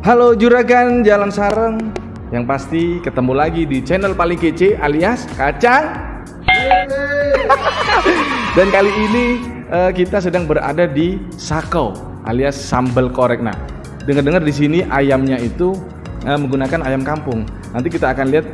Halo Juragan Jalan Sareng, yang pasti ketemu lagi di channel paling kece alias Kacang. Dan kali ini kita sedang berada di Sako alias sambal korek. Nah, dengar-dengar di sini ayamnya itu menggunakan ayam kampung. Nanti kita akan lihat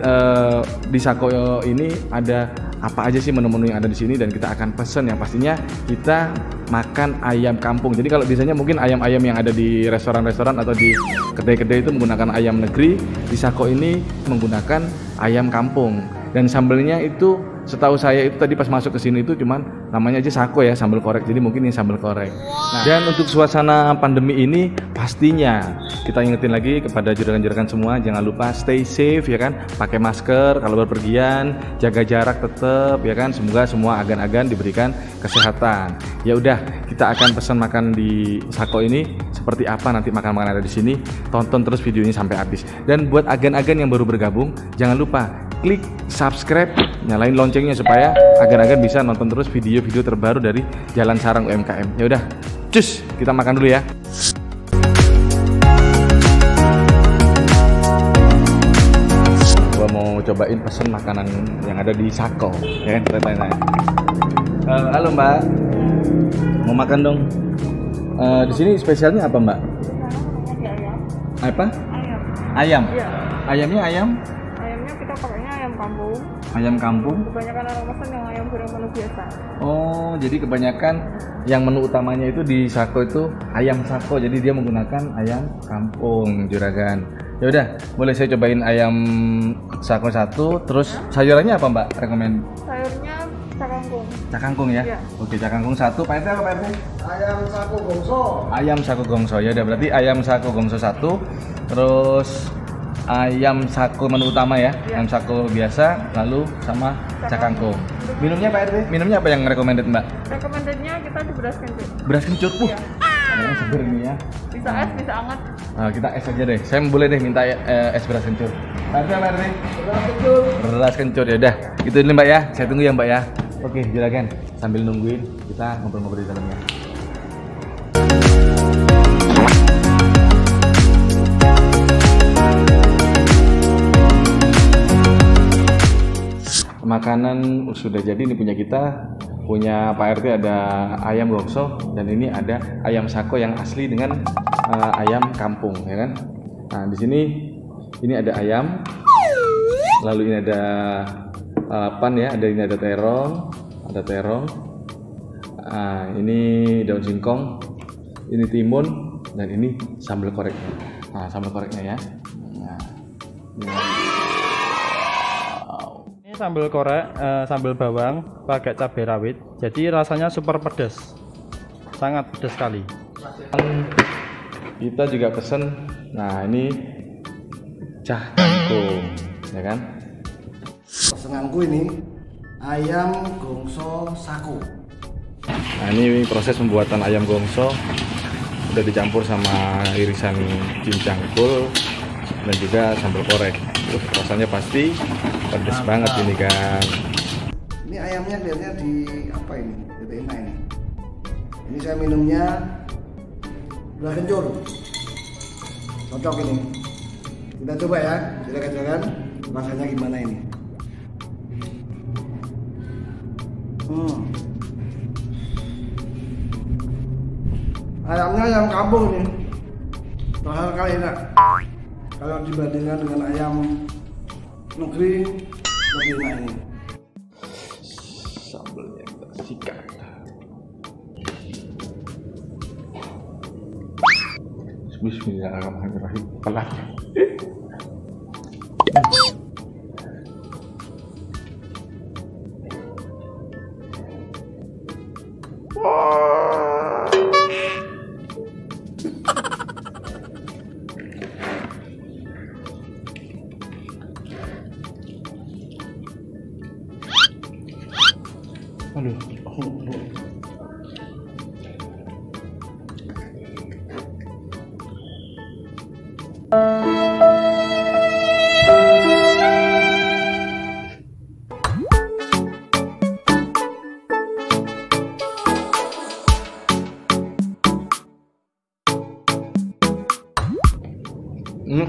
di Sako ini ada apa aja sih menu-menu yang ada di sini, dan kita akan pesen yang pastinya kita makan ayam kampung. Jadi kalau biasanya mungkin ayam-ayam yang ada di restoran-restoran atau di kedai-kedai itu menggunakan ayam negeri, di Sako ini menggunakan ayam kampung. Dan sambelnya itu setahu saya itu tadi pas masuk ke sini itu cuman namanya aja Sako ya, sambal korek. Jadi mungkin ini sambal korek. Nah, dan untuk suasana pandemi ini pastinya kita ingetin lagi kepada juragan-juragan semua, jangan lupa stay safe ya kan, pakai masker kalau berpergian, jaga jarak tetap ya kan. Semoga semua agan-agan diberikan kesehatan. Ya udah, kita akan pesan makan di Sako ini seperti apa nanti makan-makan ada di sini. Tonton terus videonya sampai habis. Dan buat agan-agan yang baru bergabung, jangan lupa klik subscribe, nyalain loncengnya supaya agan-agan bisa nonton terus video-video terbaru dari Jalan Sareng UMKM. Ya udah, cus, kita makan dulu ya. Gua mau cobain pesen makanan yang ada di Sako, ya kan? Kita tanya. Halo Mbak, mau makan dong. Di sini spesialnya apa Mbak? Apa? Ayam. Iya. Ayamnya ayam? Ayamnya kita pakainya ayam kampung. Ayam kampung. Kebanyakan orang pesan yang ayam goreng menu biasa. Oh, jadi kebanyakan yang menu utamanya itu di Sako itu ayam Sako. Jadi dia menggunakan ayam kampung, juragan. Ya udah, boleh saya cobain ayam Sako satu. Terus sayurannya apa Mbak? Rekomend? Sayurnya cakangkung. Cakangkung ya? Iya. Oke, cakangkung satu. Pak RT apa Pak RT? Ayam Sako gongso. Ayam Sako gongso. Ya udah, berarti ayam Sako gongso satu. Terus ayam Sako menu utama ya, ayam Sako biasa, lalu sama cakangkung. Minumnya Pak RT? Minumnya apa yang recommended Mbak? Recommendednya kita di beras kencur. Beras kencur. Yang seger ini ya. Bisa es, bisa hangat. Nah, kita es aja deh. Saya boleh deh minta es beras kencur. Pak RT apa RT? Beras kencur. Beras kencur ya udah. Itu dulu Mbak ya. Saya tunggu ya Mbak ya. Oke, juragan. Sambil nungguin kita ngobrol-ngobrol di dalamnya. Makanan sudah jadi, ini punya kita, punya Pak RT ada ayam gongso, dan ini ada ayam Sako yang asli dengan ayam kampung ya kan. Nah, di sini ini ada ayam, lalu ini ada lalapan ya, ini ada terong, ini daun singkong, ini timun, dan ini sambal koreknya. Nah, sambal koreknya ya. Sambal korek, sambal bawang pakai cabai rawit, jadi rasanya super pedas, sangat pedas sekali. Kita juga pesen, nah ini cakangkung ya kan. Pesenanku ini ayam gongso Sako. Nah, ini proses pembuatan ayam gongso, udah dicampur sama irisan cincang kul dan juga sambal korek. Terus rasanya pasti pedes banget ini kan. Ini ayamnya kelihatannya di apa ini? Lebih enak ini. Ini saya minumnya beras kencur. Cocok ini. Kita coba ya, silakan rasanya gimana ini. Ayamnya ayam kampung ini. Rasanya kali enak. Kalau dibandingkan dengan ayam negeri lebih enak ini. Sambalnya kita sikat. Bismillahirrahmanirrahim. Pelan. Aduh.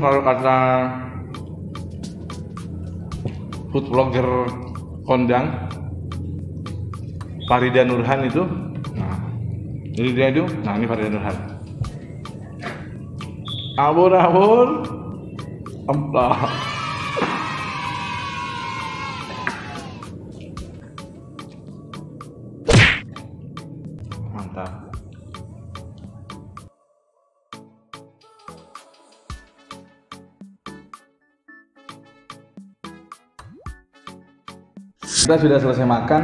kalau kata food vlogger kondang Farida Nurhan itu, nah jadi dia itu, nah ini Farida Nurhan. Awur-awur emploh. Mantap. Kita sudah selesai makan.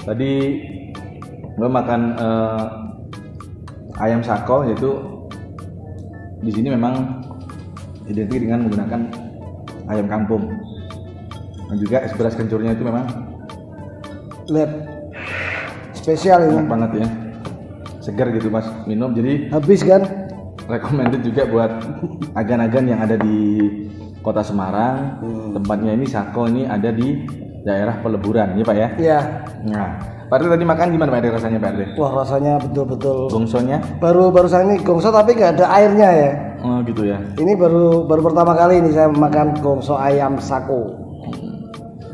Tadi gue makan ayam sako, yaitu di sini memang identik dengan menggunakan ayam kampung. Dan juga es beras kencurnya itu memang Lihat. Spesial ini. enak banget ya. Segar gitu Mas minum. Jadi Habis kan? recommended juga buat agan-agan yang ada di Kota Semarang. Tempatnya ini sako ini ada di daerah Peleburan, ya Pak ya? Iya. Nah, Pak Arde tadi makan gimana Pak Arde rasanya Pak Arde? Wah, rasanya betul-betul. Gongsonya? Barusan ini gongso tapi nggak ada airnya ya. Oh gitu ya. Ini baru pertama kali ini saya makan gongso ayam sako.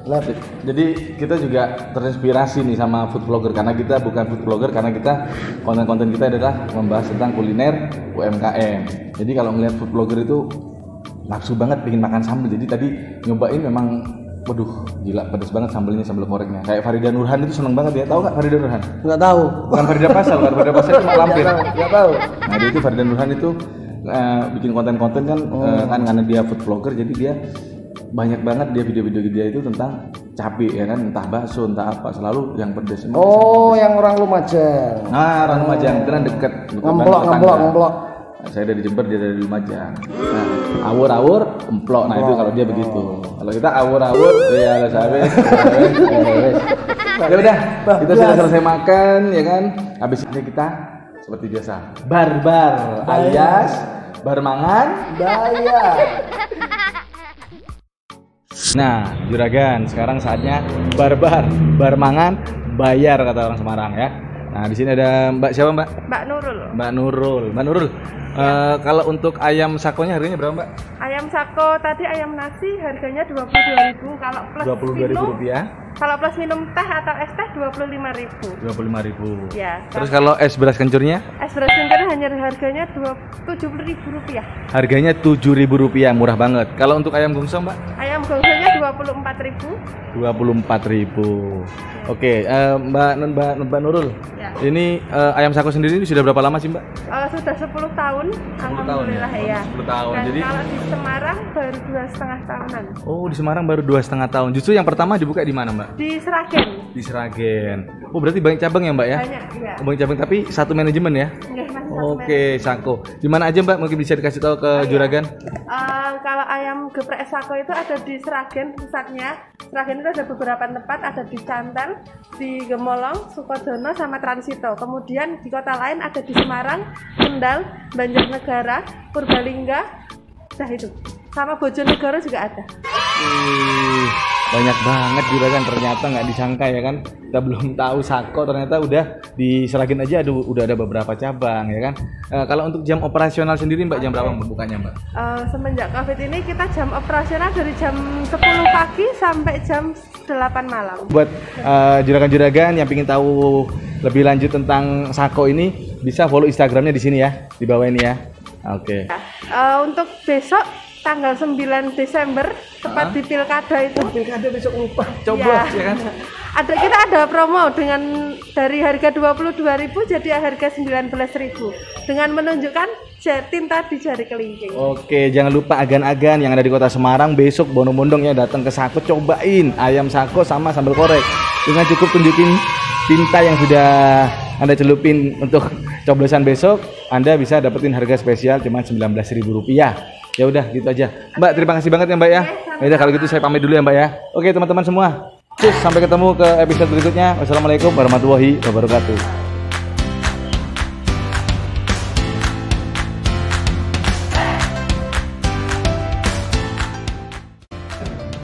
Lihat. Jadi kita juga terinspirasi nih sama food vlogger, karena kita bukan food vlogger, karena kita konten-konten kita adalah membahas tentang kuliner UMKM. Jadi kalau ngeliat food vlogger itu nafsu banget pengen makan sambal. Jadi tadi nyobain memang, waduh gila pedas banget sambelnya, sambal koreknya. Kayak Farida Nurhan itu seneng banget ya. Tahu nggak Farida Nurhan? Nggak tahu. Bukan Farida Pasal, kan Farida Pasal itu lampir. Nggak tahu. Nah dia itu Farida Nurhan itu bikin konten-konten kan, kan karena dia food vlogger, jadi dia banyak banget dia video-video dia itu tentang cabai ya kan, entah bakso entah apa, selalu yang pedas. Oh, yang orang Lumajang. Nah, orang Lumajang itu kan deket. Ngemplok. Nah, saya dari Jember, dia dari Lumajang. Nah, awur-awur emplok. Nah, itu kalau dia begitu. Kalau kita awur-awur ya ala sabes. Ya udah, kita sudah selesai makan ya kan. Habis ini kita seperti biasa barbar alias barmangan Bayar. Nah, juragan, sekarang saatnya barmangan bayar kata orang Semarang ya. Nah, di sini ada Mbak siapa Mbak? Mbak Nurul. Mbak Nurul. Kalau untuk ayam sakonya harganya berapa Mbak? Ayam sako tadi ayam nasi harganya 22.000, kalau plus 22.000 minum, rupiah. kalau plus minum teh atau es teh 25.000. 25.000. Ya. Terus kalau es beras kencurnya? Es beras kencur hanya harganya 70.000 rupiah. Harganya 7.000 rupiah, murah banget. Kalau untuk ayam gongso Mbak? Ayam gongsonya 24.000. 24.000. Oke, Mbak Nurul. Ya. Ini ayam sako sendiri ini sudah berapa lama sih Mbak? Sudah 10 tahun. 10 tahun ya? Alhamdulillah ya. 10 tahun. Dan Jadi kalau di Semarang baru 2,5 tahunan. oh, di Semarang baru 2,5 tahun. Justru yang pertama dibuka di mana Mbak? Di Sragen. Di Sragen. Oh, berarti banyak cabang ya Mbak ya? Banyak, iya. Banyak cabang tapi satu manajemen ya? Nggih, masih satu Oke, sako. Di mana aja Mbak? Mungkin bisa dikasih tahu ke juragan? Kalau ayam geprek sako itu ada di Sragen pusatnya. Sragen itu ada beberapa tempat, ada di Cantel, di Gemolong, Sukodono, sama Transito. Kemudian di kota lain ada di Semarang, Kendal, Banjarnegara, Purbalingga, dah itu. Sama Bojonegoro juga ada. Banyak banget juragan, ternyata nggak disangka ya kan. Kita belum tahu sako, ternyata udah di Sragen aja udah ada beberapa cabang ya kan. Kalau untuk jam operasional sendiri Mbak, jam berapa bukanya Mbak? Semenjak Covid ini kita jam operasional dari jam 10 pagi sampai jam 8 malam. Buat juragan-juragan yang ingin tahu lebih lanjut tentang sako ini, bisa follow Instagramnya di sini ya, di bawah ini ya. Oke. Untuk besok tanggal 9 Desember tepat di Pilkada itu. Pilkada besok lupa. Coba ya kan. Kita ada promo dengan dari harga 22.000 jadi harga 19.000 dengan menunjukkan tinta di jari kelingking. Oke, jangan lupa agan-agan yang ada di Kota Semarang besok bondong-bondong ya datang ke Sako, cobain ayam sako sama sambal korek. Dengan cukup tunjukin tinta yang sudah Anda celupin untuk coblosan besok, Anda bisa dapetin harga spesial cuma Rp19.000. Ya udah gitu aja. Mbak, terima kasih banget ya Mbak ya. Ya udah kalau gitu saya pamit dulu ya Mbak ya. Oke, teman-teman semua. Cus, sampai ketemu ke episode berikutnya. Wassalamualaikum warahmatullahi wabarakatuh.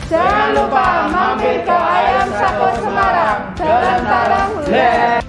Jangan lupa mampir ke Ayam Sako Semarang. Jalan Tarang.